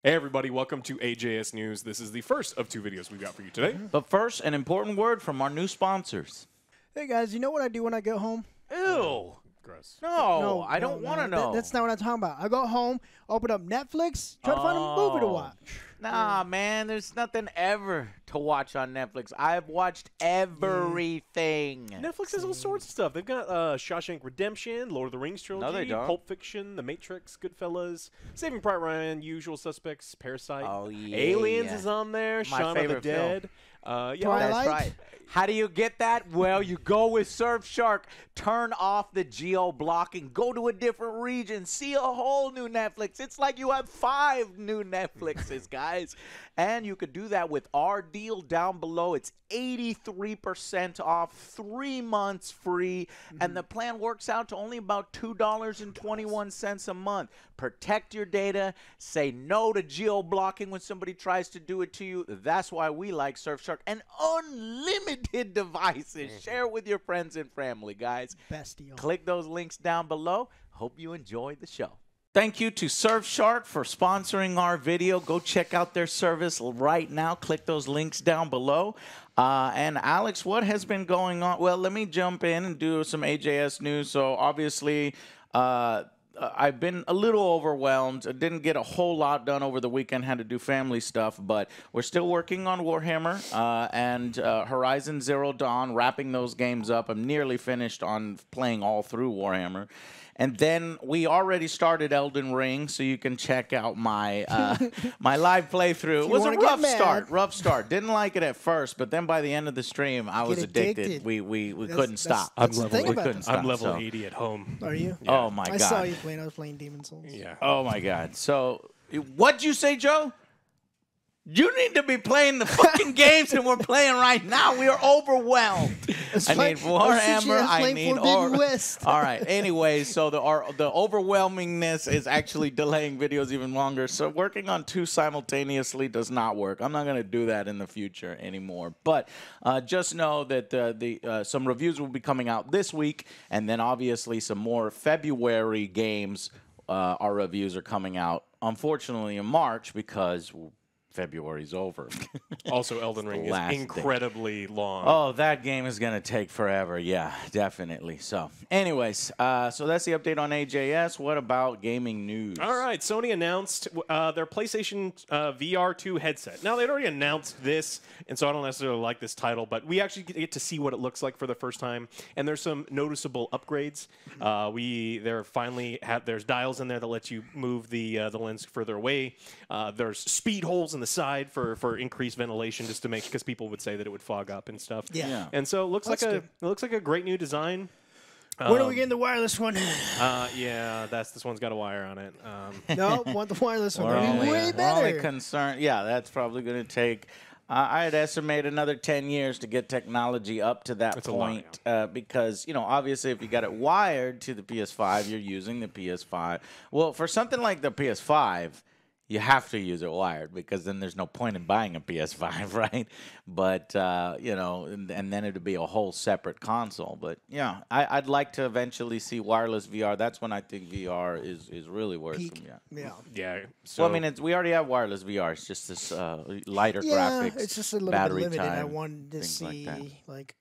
Hey everybody, welcome to AJS News. This is the first of two videos we've got for you today. But first, an important word from our new sponsors. Hey guys, you know what I do when I get home? Ew. Gross. No, I don't want to know. That's not what I'm talking about. I go home, open up Netflix, try to find a movie to watch. Nah, man, there's nothing ever to watch on Netflix. I've watched everything. Netflix has all sorts of stuff. They've got Shawshank Redemption, Lord of the Rings trilogy, No, they don't. Pulp Fiction, The Matrix, Goodfellas, Saving Private Ryan, Usual Suspects, Parasite. Oh, yeah. Aliens is on there, My Shaun of the favorite film. Dead. Twilight? That's right. How do you get that? Well, you go with Surfshark, turn off the geo-blocking, go to a different region, see a whole new Netflix. It's like you have 5 new Netflixes, guys. And you could do that with our deal down below. It's 83% off, 3 months free, and the plan works out to only about $2.21 a month. Protect your data. Say no to geo-blocking when somebody tries to do it to you. That's why we like Surfshark. And unlimited devices. Share it with your friends and family, guys. Best deal. Click those links down below. Hope you enjoy the show. Thank you to Surfshark for sponsoring our video. Go check out their service right now. Click those links down below. And Alex, what has been going on? Well, let me jump in and do some AJS news. So obviously, I've been a little overwhelmed. I didn't get a whole lot done over the weekend. Had to do family stuff, but we're still working on Warhammer and Horizon Zero Dawn, wrapping those games up. I'm nearly finished on playing all through Warhammer. And then we already started Elden Ring, so you can check out my my live playthrough. It was a rough start. Didn't like it at first, but then by the end of the stream, I was addicted. We couldn't stop. I'm level 80 at home. Are you? Yeah. Oh my God! I saw you playing. I was playing Demon's Souls. Yeah. Oh my God! So what'd you say, Joe? You need to be playing the fucking games that we're playing right now. We are overwhelmed. I need Warhammer. I need West. All right. Anyway, so the overwhelmingness is actually delaying videos even longer. So working on 2 simultaneously does not work. I'm not going to do that in the future anymore. But just know that some reviews will be coming out this week, and then obviously some more February games. Our reviews are coming out, unfortunately, in March because February's over. Also, Elden Ring is incredibly long. Oh, that game is going to take forever. Yeah, definitely. So, anyways, so that's the update on AJS. What about gaming news? All right, Sony announced their PlayStation VR2 headset. Now, they'd already announced this, and so I don't necessarily like this title, but we actually get to see what it looks like for the first time, and there's some noticeable upgrades. There's dials in there that let you move the lens further away. There's speed holes in the side for increased ventilation, just to make, because people would say that it would fog up and stuff. Yeah. And so it looks like a great new design. When are we getting the wireless one? Yeah, this one's got a wire on it. No, want the wireless one. That'd be way We're better. only concerned. Yeah, that's probably going to take. I'd estimate another 10 years to get technology up to that point, because, you know, obviously if you got it wired to the PS5, you're using the PS5. Well, for something like the PS5, you have to use it wired, because then there's no point in buying a PS5, right? But, you know, and then it would be a whole separate console. But, yeah, I'd like to eventually see wireless VR. That's when I think VR is really worth it. Yeah. So Yeah. Well, I mean, we already have wireless VR. It's just this lighter Yeah, graphics, it's just a little battery bit limited. time, I wanted to see like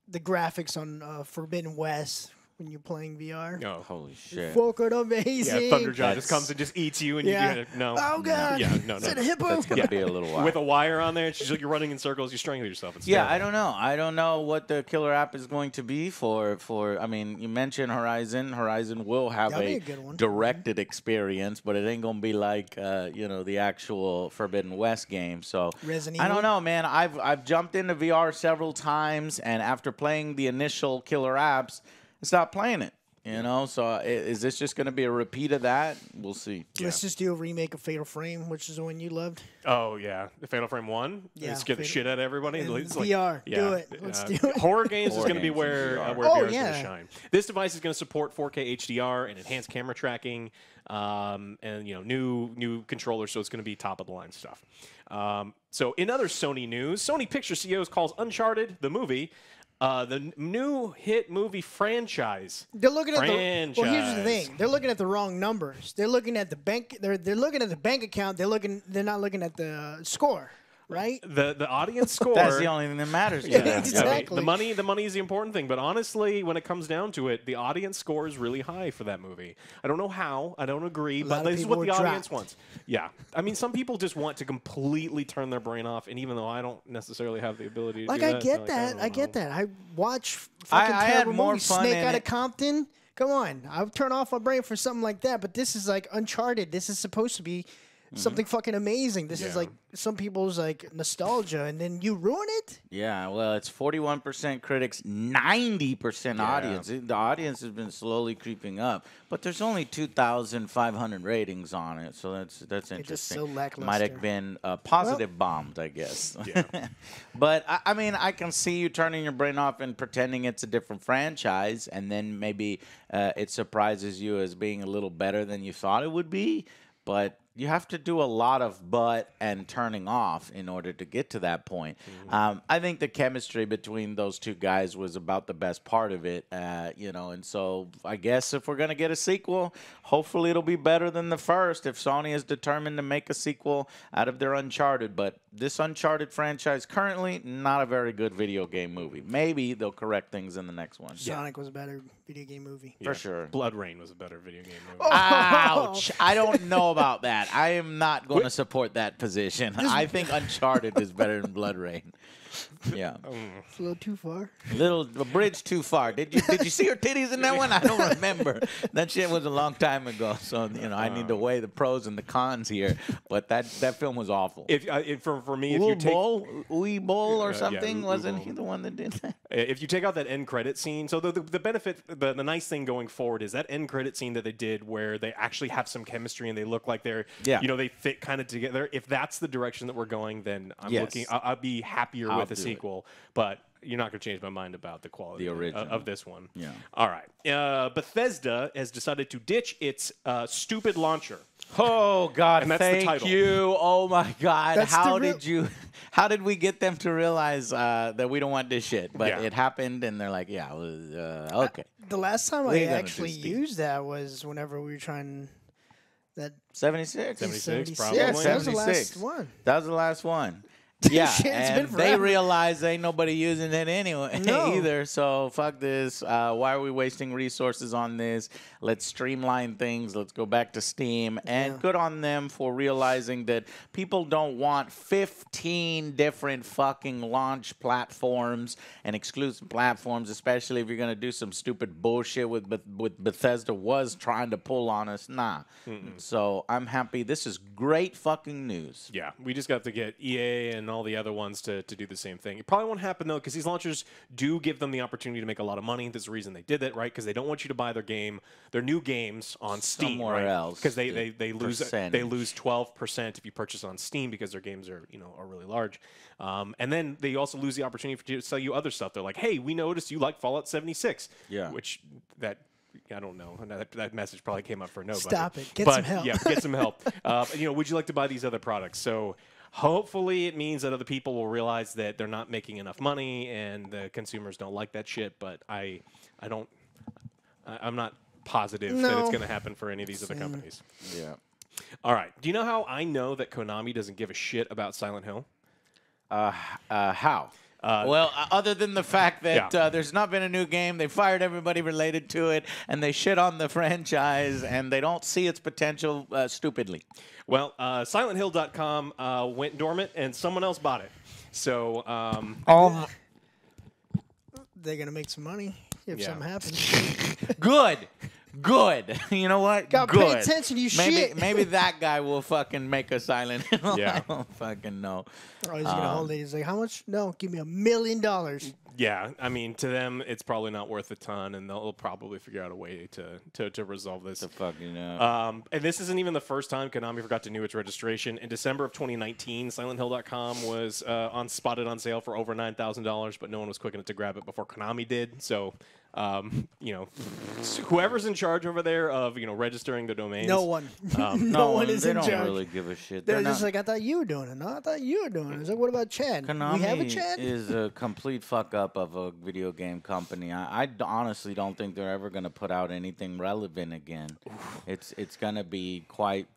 the graphics on Forbidden West when you're playing VR. Oh, holy shit! Fucking amazing. Yeah, Thunderjaw just comes and just eats you, and you no. Oh God! Yeah, no. Is it a hippo? That's gonna be a little while. With a wire on there, it's just like you're running in circles. You strangle yourself. It's Yeah, terrible. I don't know. I don't know what the killer app is going to be for. I mean, you mentioned Horizon. Horizon will have a good one. directed experience, but it ain't gonna be like you know, the actual Forbidden West game. So Resident I don't Evil? know, man. I've jumped into VR several times, and after playing the initial killer apps, I stopped playing it. You know, so is this just going to be a repeat of that? We'll see. Let's just do a remake of Fatal Frame, which is the one you loved. Oh yeah, the Fatal Frame 1. Yeah, scare the shit out of everybody. And It's VR. Yeah, Do it. Let's do it. Horror games is going to be where VR. VR is going to shine. This device is going to support 4K HDR and enhanced camera tracking, and you know, new controllers. So it's going to be top of the line stuff. So in other Sony news, Sony Pictures CEO calls Uncharted the movie The new hit movie franchise. They're looking at the. Well, here's the thing. They're looking at the wrong numbers. They're looking at the bank. They're looking at the bank account. They're not looking at the score. Right? The audience score. That's the only thing that matters. Yeah, exactly. I mean, the money is the important thing, but honestly, when it comes down to it, the audience score is really high for that movie. I don't know how. I don't agree, but this is what the audience wants. Yeah. I mean, some people just want to completely turn their brain off, and even though I don't necessarily have the ability to do that. I get that. I get that. I watch fucking terrible movies. Snake Out of Compton. Come on. I'll turn off my brain for something like that, but this is like Uncharted. This is supposed to be something fucking amazing. This is like some people's like nostalgia, and then you ruin it. Yeah, well, it's 41% critics, 90% audience. The audience has been slowly creeping up, but there's only 2,500 ratings on it, so that's interesting. It's just so lackluster. Might have been positive bombed, I guess. Yeah. But I mean, I can see you turning your brain off and pretending it's a different franchise, and then maybe it surprises you as being a little better than you thought it would be, but you have to do a lot of but and turning off in order to get to that point. I think the chemistry between those two guys was about the best part of it, you know, and so I guess if we're going to get a sequel, hopefully it'll be better than the first if Sony is determined to make a sequel out of their Uncharted. But this Uncharted franchise currently, not a very good video game movie. Maybe they'll correct things in the next one. Sonic was a better video game movie. For sure. Blood Rain was a better video game movie. Oh. Ouch. I don't know about that. I am not going to support that position. I think Uncharted is better than Blood Rain. Yeah. It's a little too far. A bridge too far. Did you see her titties in that one? I don't remember. That shit was a long time ago. So, you know, I need to weigh the pros and the cons here. But that film was awful. For me, if you take Uwe or something, wasn't he the one that did that? If you take out that end credit scene, so the benefit, the nice thing going forward is that end credit scene that they did where they actually have some chemistry and they look like they're, you know, they fit kind of together. If that's the direction that we're going, then I'll be happier with the sequel. But you're not going to change my mind about the quality of this one. Yeah. All right. Bethesda has decided to ditch its stupid launcher. Oh God! And that's thank the title. you. Oh my God! That's How did we get them to realize that we don't want this shit? But it happened, and they're like, "Yeah, okay." The last time I actually used that was whenever we were trying that 76. 76, probably. Yeah, that was the 76. last one. That was the last one. Yeah, and they realize ain't nobody using it anyway either. So fuck this. Why are we wasting resources on this? Let's streamline things. Let's go back to Steam. And good on them for realizing that people don't want 15 different fucking launch platforms and exclusive platforms, especially if you're gonna do some stupid bullshit with Bethesda was trying to pull on us. Nah. So I'm happy. This is great fucking news. Yeah, we just got to get EA and all the other ones to do the same thing. It probably won't happen, though, because these launchers do give them the opportunity to make a lot of money. There's a reason they did that, right? Because they don't want you to buy their new games on Steam, somewhere else. Because they lose 12% if you purchase on Steam because their games are really large. And then they also lose the opportunity to sell you other stuff. They're like, hey, we noticed you like Fallout 76. Yeah. Which I don't know. That message probably came up for nobody. Stop it. Get some help. Yeah, get some help. Would you like to buy these other products? So hopefully it means that other people will realize that they're not making enough money and the consumers don't like that shit. But I'm not positive that it's going to happen for any of these other companies. Yeah. All right. Do you know how I know that Konami doesn't give a shit about Silent Hill? How? Well, other than the fact that there's not been a new game, they fired everybody related to it, and they shit on the franchise, and they don't see its potential stupidly. Well, SilentHill.com went dormant, and someone else bought it. So, they're gonna make some money if something happens. Good. You know what? Gotta pay attention, you shit. Maybe that guy will fucking make a Silent Hill. Yeah. I don't fucking know. Or he's gonna hold it. He's like, how much? No, give me $1 million. Yeah, I mean, to them, it's probably not worth a ton, and they'll probably figure out a way to resolve this. And this isn't even the first time Konami forgot to renew its registration. In December of 2019, SilentHill.com was spotted on sale for over $9,000, but no one was quick enough to grab it before Konami did. So You know, whoever's in charge over there of registering the domains. No one. No one is in charge. They don't really give a shit. They're just like, I thought you were doing it. No, I thought you were doing it. It's like, what about Chad? Konami we have a Chad? is a complete fuck up of a video game company. I honestly don't think they're ever going to put out anything relevant again. It's going to be quite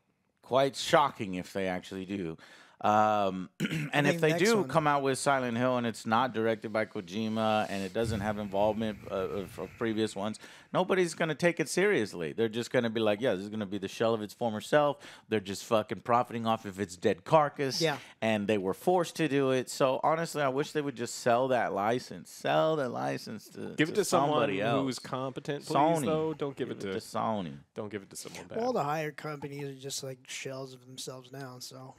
shocking if they actually do. And if they do come out with Silent Hill and it's not directed by Kojima and it doesn't have involvement of previous ones, nobody's going to take it seriously. They're just going to be like, yeah, this is going to be the shell of its former self. They're just fucking profiting off of its dead carcass. Yeah. And they were forced to do it. So honestly, I wish they would just sell that license. Sell the license to Give it to somebody someone else. who's competent, please, Sony. though. Don't give it to Sony. Don't give it to someone bad. All the higher companies are just like shells of themselves now. So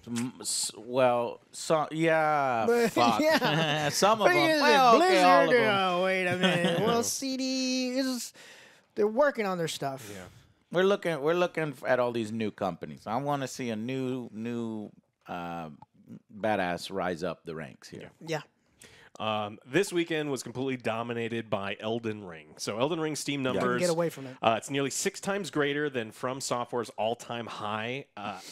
Well, yeah, But, fuck. yeah. Some of But them. here's Well, the okay, all of Blizzard. them. Oh, wait a minute. Well, CD is they're working on their stuff. Yeah. We're looking at all these new companies. I want to see a new badass rise up the ranks here. Yeah. This weekend was completely dominated by Elden Ring. So Elden Ring Steam numbers. Get away from it. It's nearly 6 times greater than From Software's all-time high.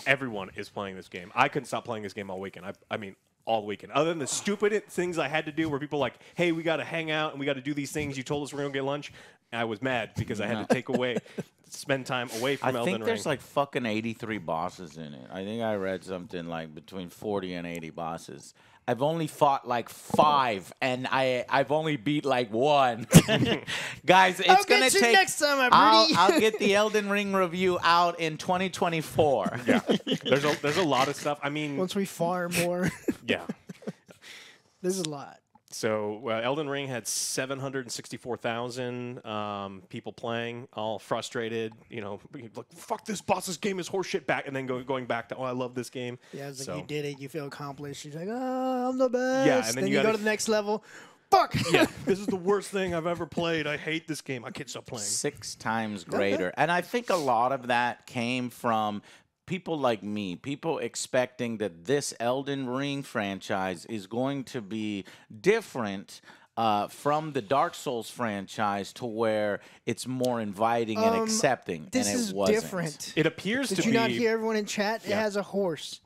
Everyone is playing this game. I couldn't stop playing this game all weekend. I mean, all weekend. Other than the stupid things I had to do where people were like, hey, we got to hang out and we got to do these things. You told us we're going to get lunch. I was mad because I had to spend time away from Elden Ring. I think there's like fucking 83 bosses in it. I think I read something like between 40 and 80 bosses. I've only fought like 5, and I've only beat like 1. Guys, it's gonna take. Next time, I'll get the Elden Ring review out in 2024. Yeah, there's a lot of stuff. I mean, once we farm more. Yeah, there's a lot. So Elden Ring had 764,000 people playing, all frustrated. Like, fuck this boss's game is horseshit back, and then going back to, oh, I love this game. Yeah, it's like you did it, you feel accomplished. You're like, oh, I'm the best. Yeah, and then you go to the next level. Fuck. Yeah, this is the worst thing I've ever played. I hate this game. I can't stop playing. 6 times greater, and I think a lot of that came from people like me, people expecting that this Elden Ring franchise is going to be different from the Dark Souls franchise to where it's more inviting and accepting. This and it is wasn't. different. It appears to be. Did you not hear everyone in chat? Yeah. It has a horse.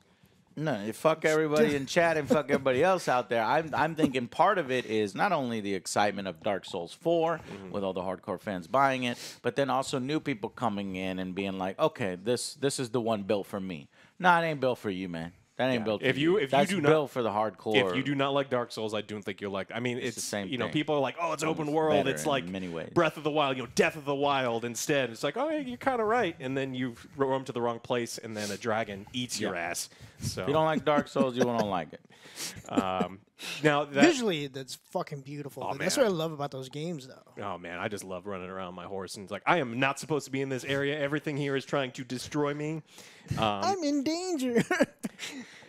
No, you fuck everybody in chat and fuck everybody else out there. I'm thinking part of it is not only the excitement of Dark Souls 4 with all the hardcore fans buying it, but then also new people coming in and being like, okay, this is the one built for me. Nah, it ain't built for you, man. That ain't built for you. That's do built for the hardcore. If you do not like Dark Souls, I don't think you'll like. I mean, it's the same thing. People are like, oh, it's open world. It's like in many ways. Breath of the Wild, Death of the Wild instead. It's like, oh, you're kind of right, and then you roam to the wrong place, and then a dragon eats your ass. So if you don't like Dark Souls, you won't like it. Now visually, that's fucking beautiful. Oh, that's what I love about those games, though. Oh man, I just love running around my horse, and it's like I am not supposed to be in this area. Everything here is trying to destroy me. I'm in danger.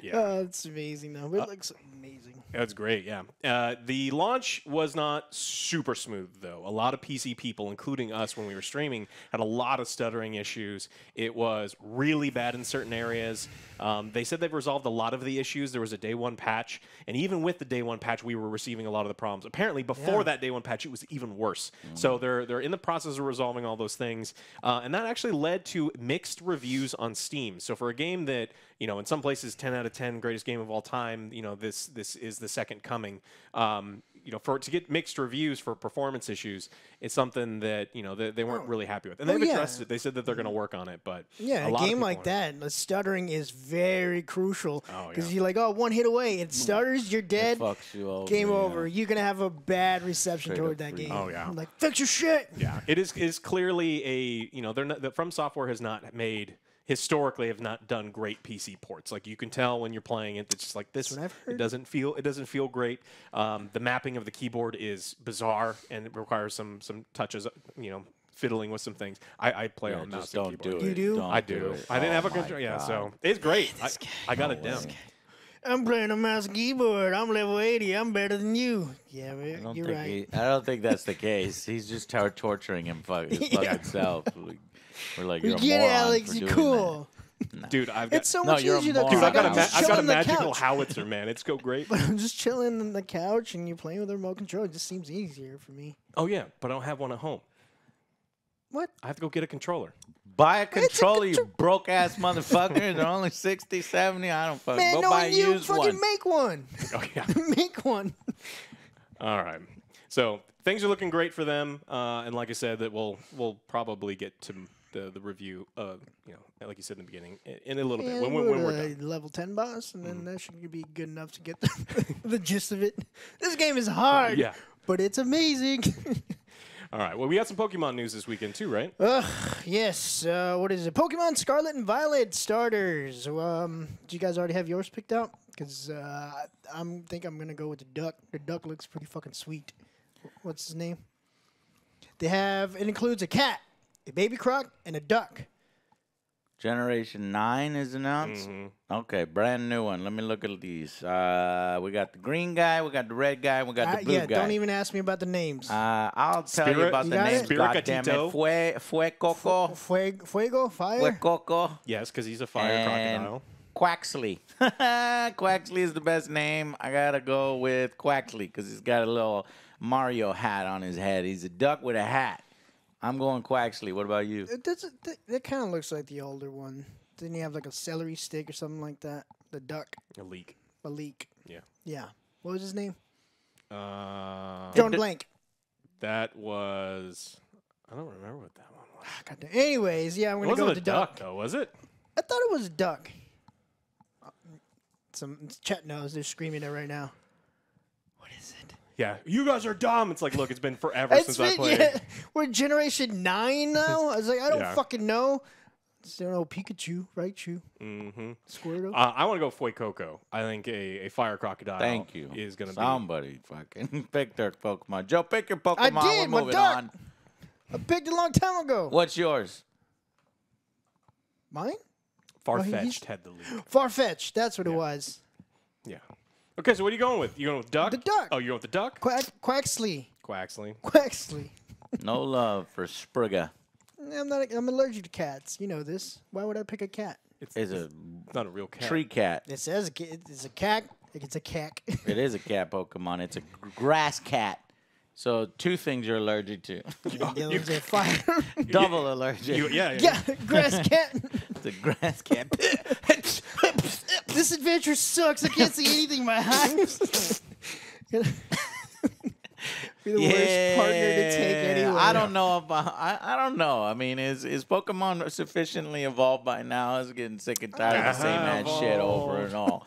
Yeah. Oh, it's amazing, though. It looks amazing. That's great, yeah. The launch was not super smooth, though. A lot of PC people, including us when we were streaming, had a lot of stuttering issues. It was really bad in certain areas. They said they've resolved a lot of the issues. There was a day 1 patch, and even with the day 1 patch, we were receiving a lot of the problems. Apparently, before that day 1 patch, it was even worse. So they're in the process of resolving all those things, and that actually led to mixed reviews on Steam. So for a game that, in some places 10 out of 10 greatest game of all time, this is the second coming. For it to get mixed reviews for performance issues, it's something that they weren't really happy with, and they've addressed it. They said that they're going to work on it, but a game like that, the stuttering is very crucial because you're like, oh, 1 hit away, it stutters, you're dead, fucks you over, game over. You're gonna have a bad reception toward that game. Oh yeah, like fix your shit. Yeah, it is clearly a they're not, From Software has not made. Historically have not done great PC ports. Like you can tell when you're playing it, it's just like this. It doesn't feel great. The mapping of the keyboard is bizarre and it requires some touches. Fiddling with some things. I play on mouse and keyboard. You do? I do. I didn't have a control. Yeah, so it's great. I got it down. I'm playing a mouse and keyboard. I'm level 80. I'm better than you. Yeah, man, you're right. I don't think that's the case. He's just torturing his fucking self. We're like, you're a get moron Alex, for you're doing cool. Dude, I've got, It's so much easier though. dude, I've got a magical howitzer, man. It's go great. But I'm just chilling on the couch and you're playing with a remote control. It just seems easier for me. Oh yeah, but I don't have one at home. What? I have to go get a controller. Buy a controller, you broke ass motherfucker. They're only 60, 70. I don't fucking Man, go no, buy a you used fucking one. make one. Oh yeah. Make one. All right. So things are looking great for them, and like I said, that we'll probably get to the review. Like you said in the beginning, in a little bit when we're done. Level 10 boss, and then that should be good enough to get the gist of it. This game is hard, Yeah. but it's amazing. All right. Well, we got some Pokemon news this weekend too, right? Yes. What is it? Pokemon Scarlet and Violet starters. Do you guys already have yours picked out? Because I think I'm gonna go with the duck. The duck looks pretty fucking sweet. What's his name? It includes a cat, a baby croc, and a duck. Generation 9 is announced? Okay, brand new one. Let me look at these. We got the green guy, we got the red guy, we got the blue guy. Don't even ask me about the names. I'll tell you about the names, goddammit. Fuecoco. Fuego? Fire? Fuecoco. Yes, because he's a fire crocodile. Quaxley. Quaxley is the best name. I gotta go with Quaxley because he's got a little Mario hat on his head. He's a duck with a hat. I'm going Quaxley. What about you? That kind of looks like the older one. Didn't he have like a celery stick or something like that? The duck. A leak. A leak. Yeah. Yeah. What was his name? John Blank. That was. I don't remember what that one was. God, anyways, yeah, I'm gonna go with the duck. Though, was it? I thought it was a duck. Some chat knows. They're screaming it right now. What is it? Yeah, you guys are dumb. It's like, look, it's been forever since I played. Yeah, we're Generation 9 now. I was like, I don't Yeah. fucking know. Still know Pikachu, Raichu, Squirtle. I want to go Fuecoco. I think a fire crocodile. Thank you. Is going to be. Somebody fucking pick their Pokemon. Joe, pick your Pokemon. I did. We're My moving duck. on. I picked it a long time ago. What's yours? Mine? Farfetch'd had the lead. Farfetch'd. That's what it was. Yeah. Okay, so what are you going with? You going with duck? The duck. Oh, you going with the duck? Quaxley. Quaxley. No love for Sprigga. I'm allergic to cats. You know this. Why would I pick a cat? It's not a real cat. Tree cat. It says it's a cat. It's a cat. It is a cat Pokemon. It's a grass cat. So 2 things you're allergic to. Fire. Double allergic. Yeah, grass cat. It's a grass cat. This adventure sucks. I can't see anything in my eyes. Be the worst partner to take anywhere. I don't know about. I don't know. I mean, is Pokemon sufficiently evolved by now? I was getting sick and tired of the same ass shit over and all.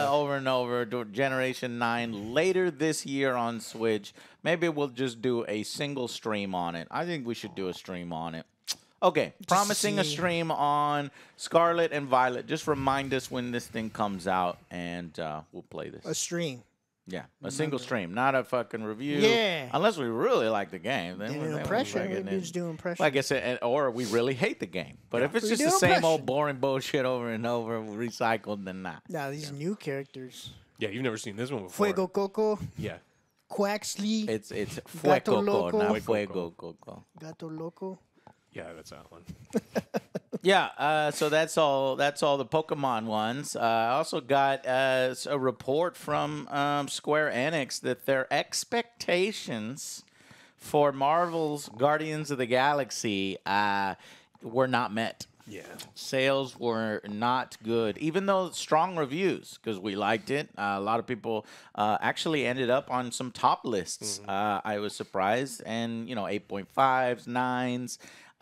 Over and over. Generation 9 later this year on Switch. Maybe we'll just do a single stream on it. I think we should do a stream on it. Okay, promising a stream on Scarlet and Violet. Just remind us when this thing comes out, and we'll play this. A stream. Yeah, a single stream, not a fucking review. Yeah. Unless we really like the game. Then do impression. We just do impression. Like I said, or we really hate the game. But if it's just the same old boring bullshit over and over, recycled, then not. Nah, these new characters. Yeah, you've never seen this one before. Fuego Coco. Yeah. Quaxley. It's Fuego Coco, not Fuego Coco. Gato Loco. Yeah, that's that one. Yeah, so that's all the Pokemon ones. I also got a report from Square Enix that their expectations for Marvel's Guardians of the Galaxy were not met. Yeah. Sales were not good, even though strong reviews, because we liked it. A lot of people actually ended up on some top lists. I was surprised, and 8.5s,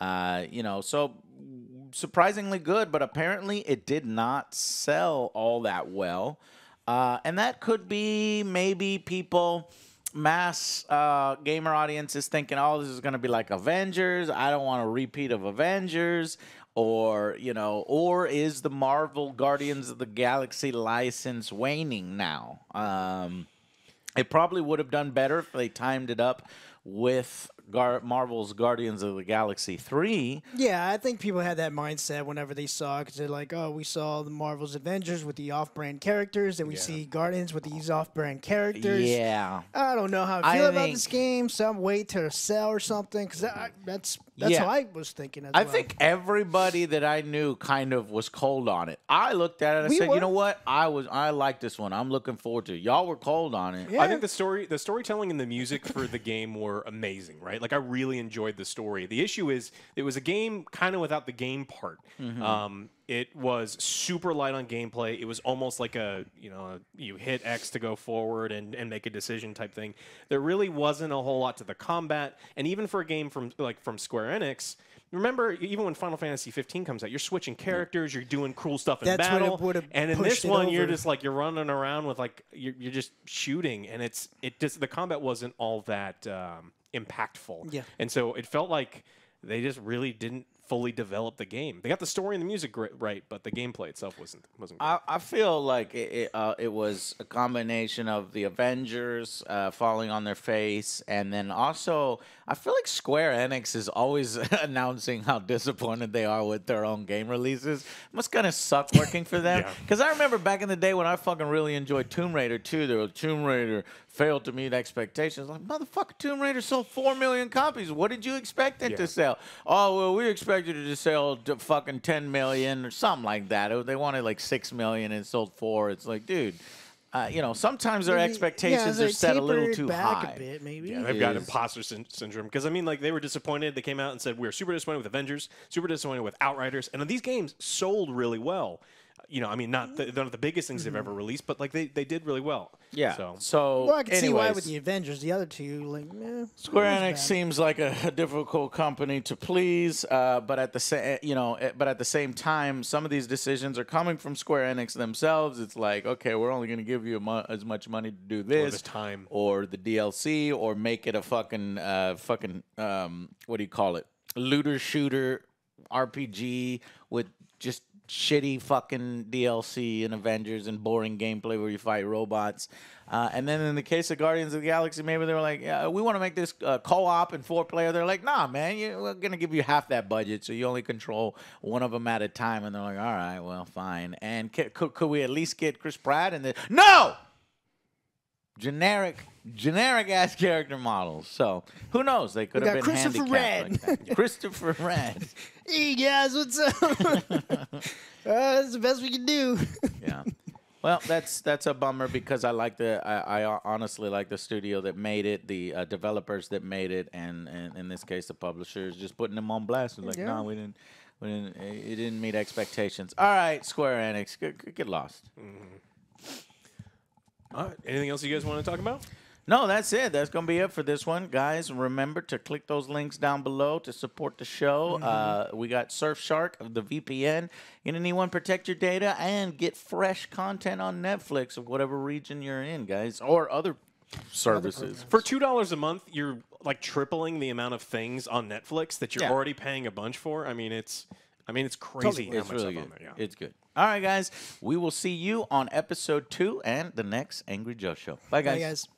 9s, so surprisingly good, but apparently it did not sell all that well. And that could be maybe people, mass gamer audience is thinking, oh, this is going to be like Avengers. I don't want a repeat of Avengers. Or is the Marvel Guardians of the Galaxy license waning now? It probably would have done better if they timed it up with Marvel's Guardians of the Galaxy 3. Yeah, I think people had that mindset whenever they saw it, because they're like, oh, we saw the Marvel's Avengers with the off-brand characters, and we see Guardians with these off-brand characters. Yeah. I don't know how I feel about this game, so I'm waiting to sell or something, because that's That's how I was thinking as I well. think everybody that I knew kind of was cold on it. I looked at it and said, you know what? I like this one. I'm looking forward to it. Y'all were cold on it. Yeah. I think the storytelling and the music for the game were amazing, right? Like I really enjoyed the story. The issue is it was a game kind of without the game part. It was super light on gameplay. It was almost like you hit X to go forward and make a decision type thing. There really wasn't a whole lot to the combat, and even for a game from Square Enix. Remember, even when Final Fantasy 15 comes out, you're switching characters, you're doing cool stuff in battle, and in this one, you're just like you're running around with like you're just shooting, and the combat wasn't all that impactful. Yeah, and so it felt like they just really didn't fully develop the game. They got the story and the music right, but the gameplay itself wasn't great. I feel like it was a combination of the Avengers falling on their face, and then also I feel like Square Enix is always announcing how disappointed they are with their own game releases. It must kind of suck working for them. Because I remember back in the day when I fucking really enjoyed Tomb Raider 2, the Tomb Raider failed to meet expectations. Like, motherfucker, Tomb Raider sold 4 million copies. What did you expect it to sell? Oh, well, we expected it to sell fucking 10 million or something like that. They wanted like 6 million and it sold 4. It's like, dude, sometimes their expectations are set a little too high. A bit, maybe. Yeah, they've got imposter syndrome. Because, I mean, like, they were disappointed. They came out and said, we're super disappointed with Avengers, super disappointed with Outriders. And these games sold really well. I mean, they're not the biggest things they've ever released, but like they did really well. Yeah. So I can see why with the Avengers, the other two, like, Square Enix seems like a difficult company to please, but at the same time, some of these decisions are coming from Square Enix themselves. It's like, okay, we're only going to give you as much money to do this, time, or the DLC, or make it a fucking what do you call it? Looter shooter RPG with just shitty fucking DLC and Avengers and boring gameplay where you fight robots. And then in the case of Guardians of the Galaxy, maybe they were like, yeah, we want to make this co-op and 4-player. They're like, nah, man, we're going to give you half that budget, so you only control one of them at a time. And they're like, all right, well, fine. And could we at least get Chris Pratt? And no! Generic ass character models. So who knows? They could have been Christopher handicapped like that. Christopher Red. Hey guys, what's up? That's the best we can do. Yeah. Well, that's a bummer because I honestly like the studio that made it, the developers that made it, and in this case the publishers just putting them on blast. Like, no, we didn't. It didn't meet expectations. All right, Square Enix, get lost. All right. Anything else you guys want to talk about? No, that's it. That's going to be it for this one. Guys, remember to click those links down below to support the show. We got Surfshark of the VPN. Anyone protect your data and get fresh content on Netflix of whatever region you're in, guys, or other services. For $2 a month, you're like tripling the amount of things on Netflix that you're already paying a bunch for. I mean, it's crazy how much really stuff good. on there. Yeah. It's good. All right, guys. We will see you on episode 2 and the next Angry Joe Show. Bye, guys. Bye, guys.